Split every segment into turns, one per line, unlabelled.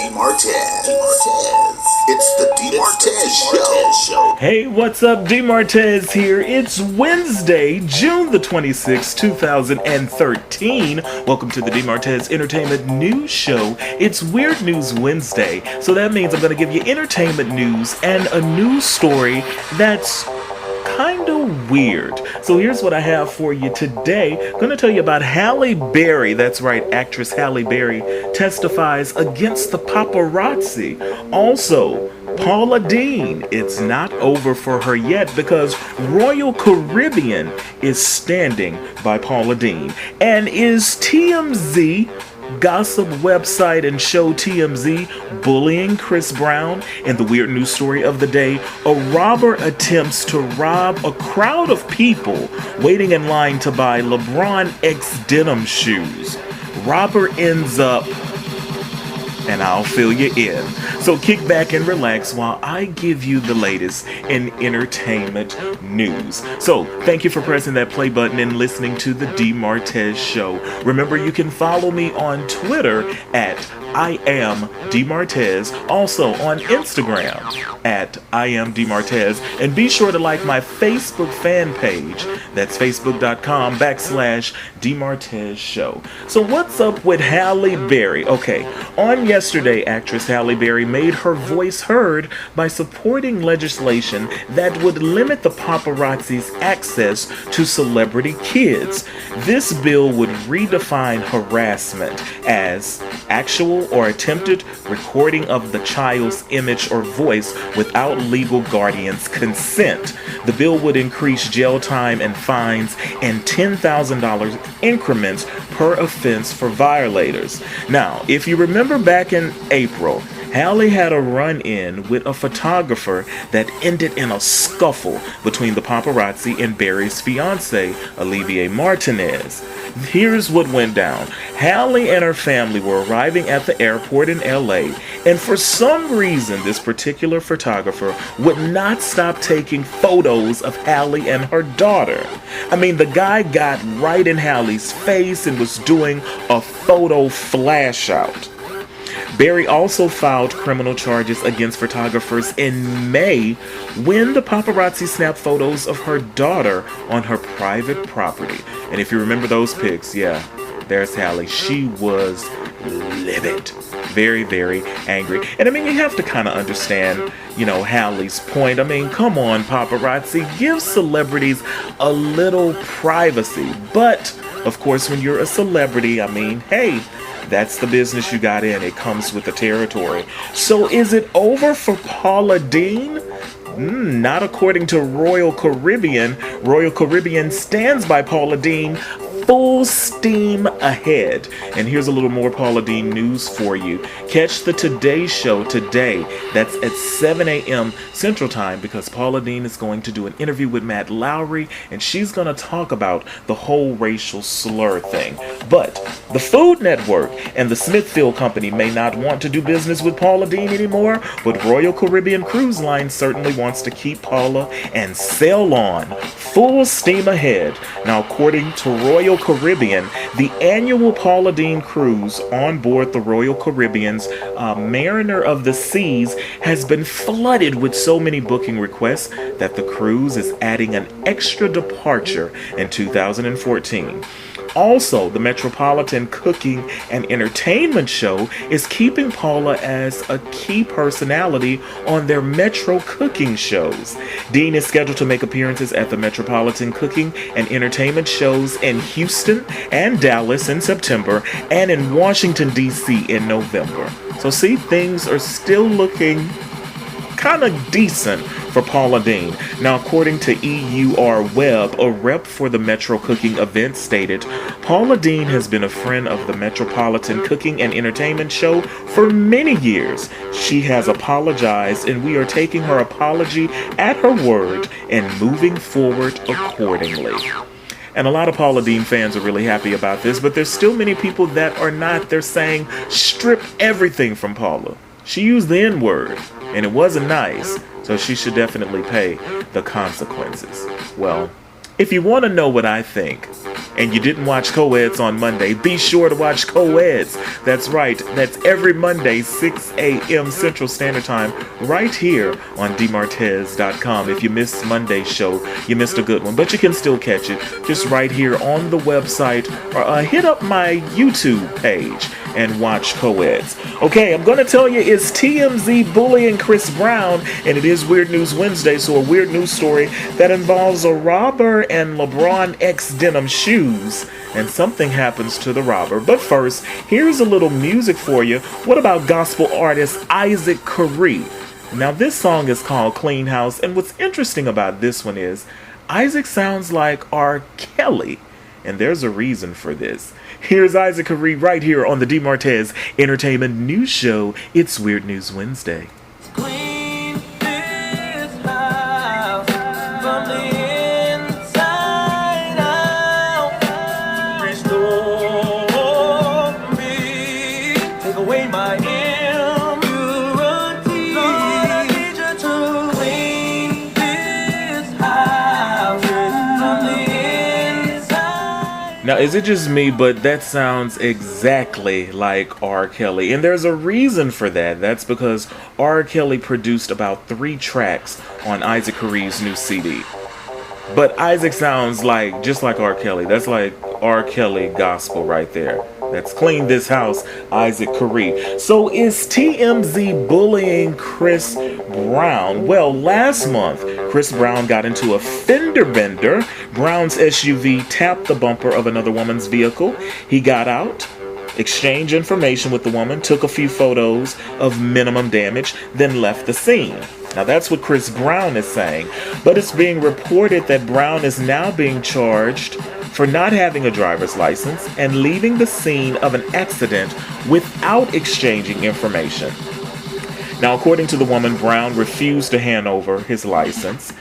DeMartez. It's the DeMartez Show.
Hey, what's up? DeMartez here. It's Wednesday, June the 26th, 2013. Welcome to the DeMartez Entertainment News Show. It's Weird News Wednesday, so that means I'm going to give you entertainment news and a news story that's kind of weird. So here's what I have for you today. I'm going to tell you about Halle Berry. That's right, actress Halle Berry testifies against the paparazzi. Also, Paula Deen. It's not over for her yet because Royal Caribbean is standing by Paula Deen. And is TMZ, gossip website and show TMZ, bullying Chris Brown? In the weird news story of the day, a robber attempts to rob a crowd of people waiting in line to buy LeBron X denim shoes. Robber ends up, and I'll fill you in. So kick back and relax while I give you the latest in entertainment news. So thank you for pressing that play button and listening to the DeMartez Show. Remember, you can follow me on Twitter at I am DeMartez, also on Instagram at I am DeMartez, and be sure to like my Facebook fan page. That's facebook.com/DeMartez Show. So what's up with Halle Berry? Okay, on yesterday, actress Halle Berry made her voice heard by supporting legislation that would limit the paparazzi's access to celebrity kids. This bill would redefine harassment as actual or attempted recording of the child's image or voice without legal guardian's consent. The bill would increase jail time and fines in $10,000 increments per offense for violators. Now, if you remember back in April, Halle had a run-in with a photographer that ended in a scuffle between the paparazzi and Berry's fiancé, Olivier Martinez. Here's what went down. Halle and her family were arriving at the airport in LA, and for some reason this particular photographer would not stop taking photos of Halle and her daughter. I mean, the guy got right in Halle's face and was doing a photo flash out. Berry also filed criminal charges against photographers in May when the paparazzi snapped photos of her daughter on her private property. And if you remember those pics, yeah, there's Halle. She was livid. Very, very angry. And I mean, you have to kind of understand, Halle's point. I mean, come on, paparazzi. Give celebrities a little privacy. But, of course, when you're a celebrity, I mean, hey, that's the business you got in. It comes with the territory. So is it over for Paula Deen? Not according to Royal Caribbean. Royal Caribbean stands by Paula Deen full steam ahead. And here's a little more Paula Deen news for you. Catch the Today Show today. That's at 7 a.m. Central Time, because Paula Deen is going to do an interview with Matt Lowry, and she's going to talk about the whole racial slur thing. But the Food Network and the Smithfield Company may not want to do business with Paula Deen anymore, but Royal Caribbean Cruise Line certainly wants to keep Paula and sail on full steam ahead. Now, according to Royal Caribbean, the annual Paula Deen cruise on board the Royal Caribbean's Mariner of the Seas has been flooded with so many booking requests that the cruise is adding an extra departure in 2014. Also, the Metropolitan Cooking and Entertainment Show is keeping Paula as a key personality on their Metro cooking shows. Deen is scheduled to make appearances at the Metropolitan Cooking and Entertainment shows in Houston and Dallas in September, and in Washington, D.C. in November. So see, things are still looking kind of decent for Paula Deen. Now, according to EUR Web, a rep for the Metro Cooking event stated, Paula Deen has been a friend of the Metropolitan Cooking and Entertainment Show for many years. She has apologized, and we are taking her apology at her word and moving forward accordingly. And a lot of Paula Deen fans are really happy about this, but there's still many people that are not. They're saying, strip everything from Paula. She used the N-word, and it wasn't nice, so she should definitely pay the consequences. Well, if you want to know what I think, and you didn't watch Co-Eds on Monday, be sure to watch Co-Eds. That's right. That's every Monday, 6 a.m. Central Standard Time, right here on DMartez.com. If you missed Monday's show, you missed a good one, but you can still catch it just right here on the website, or hit up my YouTube page and watch Co-Eds. Okay, I'm going to tell you, it's TMZ bullying Chris Brown, and it is Weird News Wednesday, so a weird news story that involves a robber and LeBron X denim shoes, and something happens to the robber. But first, here's a little music for you. What about gospel artist Isaac Curry? Now, this song is called Clean House, and what's interesting about this one is Isaac sounds like R. Kelly, and there's a reason for this. Here's Isaac Curry right here on the DMartez Entertainment News Show. It's Weird News Wednesday.
Clean this house from the inside out. Restore me. Take away my impurity. Lord, I need you to clean this house from the inside.
Now, is it just me, but that sounds exactly like R. Kelly, and there's a reason for that. That's because R. Kelly produced about 3 tracks on Isaac Curry's new CD. But Isaac sounds like just like R. Kelly. That's like R. Kelly gospel right there. That's Clean This House, Isaac Curry. So is TMZ bullying Chris Brown? Well, last month, Chris Brown got into a fender bender. Brown's SUV tapped the bumper of another woman's vehicle. He got out, exchanged information with the woman, took a few photos of minimum damage, then left the scene. Now, that's what Chris Brown is saying, but it's being reported that Brown is now being charged for not having a driver's license and leaving the scene of an accident without exchanging information. Now, according to the woman, Brown refused to hand over his license.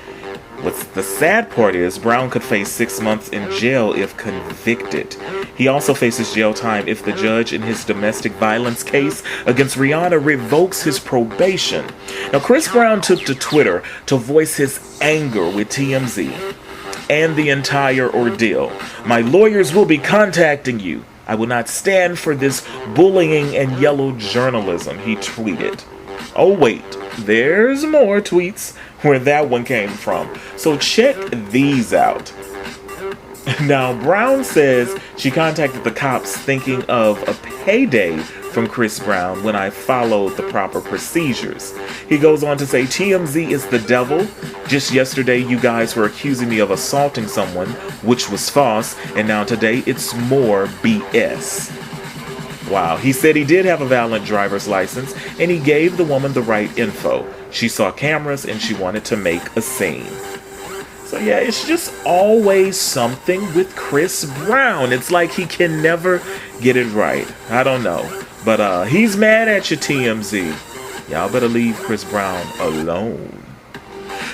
What's the sad part is Brown could face 6 months in jail if convicted. He also faces jail time if the judge in his domestic violence case against Rihanna revokes his probation. Now, Chris Brown took to Twitter to voice his anger with TMZ and the entire ordeal. "My lawyers will be contacting you. I will not stand for this bullying and yellow journalism," he tweeted. Oh wait, there's more tweets where that one came from. So check these out. Now, Brown says she contacted the cops thinking of a payday from Chris Brown when I followed the proper procedures. He goes on to say, "TMZ is the devil. Just yesterday you guys were accusing me of assaulting someone, which was false, and now today it's more BS." Wow, he said he did have a valid driver's license, and he gave the woman the right info. She saw cameras and she wanted to make a scene. So yeah, it's just always something with Chris Brown. It's like he can never get it right. I don't know. But he's mad at you, TMZ. Y'all better leave Chris Brown alone.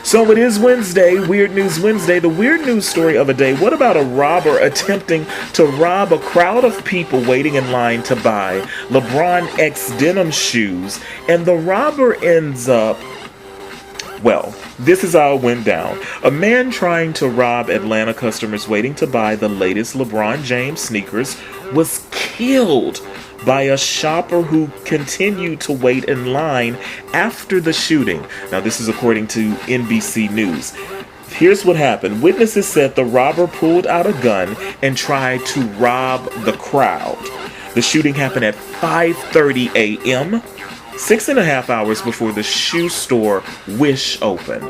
So it is Wednesday, Weird News Wednesday, the weird news story of a day. What about a robber attempting to rob a crowd of people waiting in line to buy LeBron X denim shoes, and the robber ends up, well, this is how it went down. A man trying to rob Atlanta customers waiting to buy the latest LeBron James sneakers was killed by a shopper who continued to wait in line after the shooting. Now, this is according to NBC News. Here's what happened. Witnesses said the robber pulled out a gun and tried to rob the crowd. The shooting happened at 5:30 a.m., 6.5 hours before the shoe store Wish opened.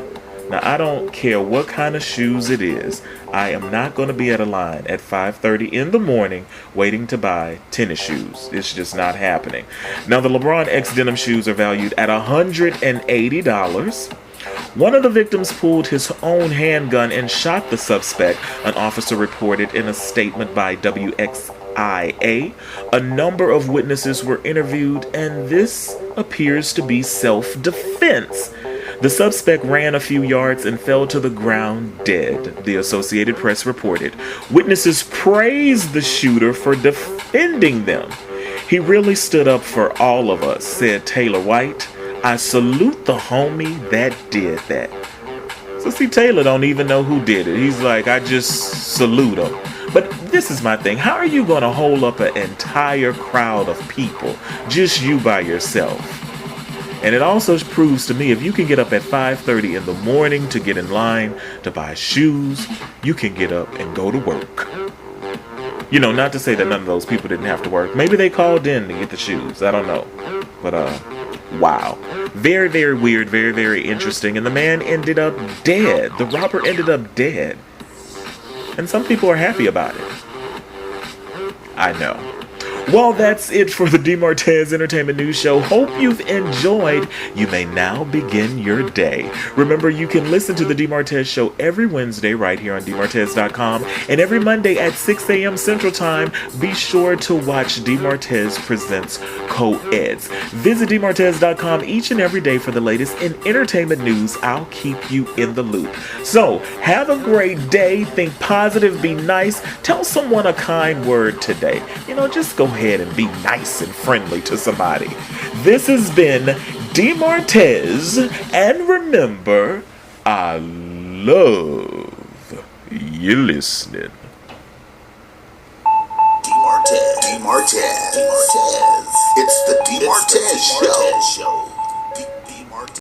Now, I don't care what kind of shoes it is. I am not going to be at a line at 5:30 in the morning waiting to buy tennis shoes. It's just not happening. Now, the LeBron X denim shoes are valued at $180. One of the victims pulled his own handgun and shot the suspect, an officer reported in a statement by WXIA. A number of witnesses were interviewed, and this appears to be self-defense. The suspect ran a few yards and fell to the ground dead, the Associated Press reported. Witnesses praised the shooter for defending them. "He really stood up for all of us," said Taylor White. "I salute the homie that did that." So see, Taylor don't even know who did it. He's like, I just salute him. But this is my thing. How are you going to hold up an entire crowd of people, just you by yourself? And it also proves to me, if you can get up at 5:30 in the morning to get in line to buy shoes, you can get up and go to work. You know, not to say that none of those people didn't have to work. Maybe they called in to get the shoes. I don't know. But, wow. Very, very weird. Very, very interesting. And the man ended up dead. The robber ended up dead. And some people are happy about it. I know. Well, that's it for the DeMartez Entertainment News Show. Hope you've enjoyed. You may now begin your day. Remember, you can listen to the DeMartez Show every Wednesday right here on DeMartez.com. And every Monday at 6 a.m. Central Time, be sure to watch DeMartez Presents Co-Eds. Visit DeMartez.com each and every day for the latest in entertainment news. I'll keep you in the loop. So, have a great day. Think positive. Be nice. Tell someone a kind word today. You know, just go ahead and be nice and friendly to somebody. This has been DeMartez, and remember, I love you listening.
DeMartez. It's the DeMartez Show.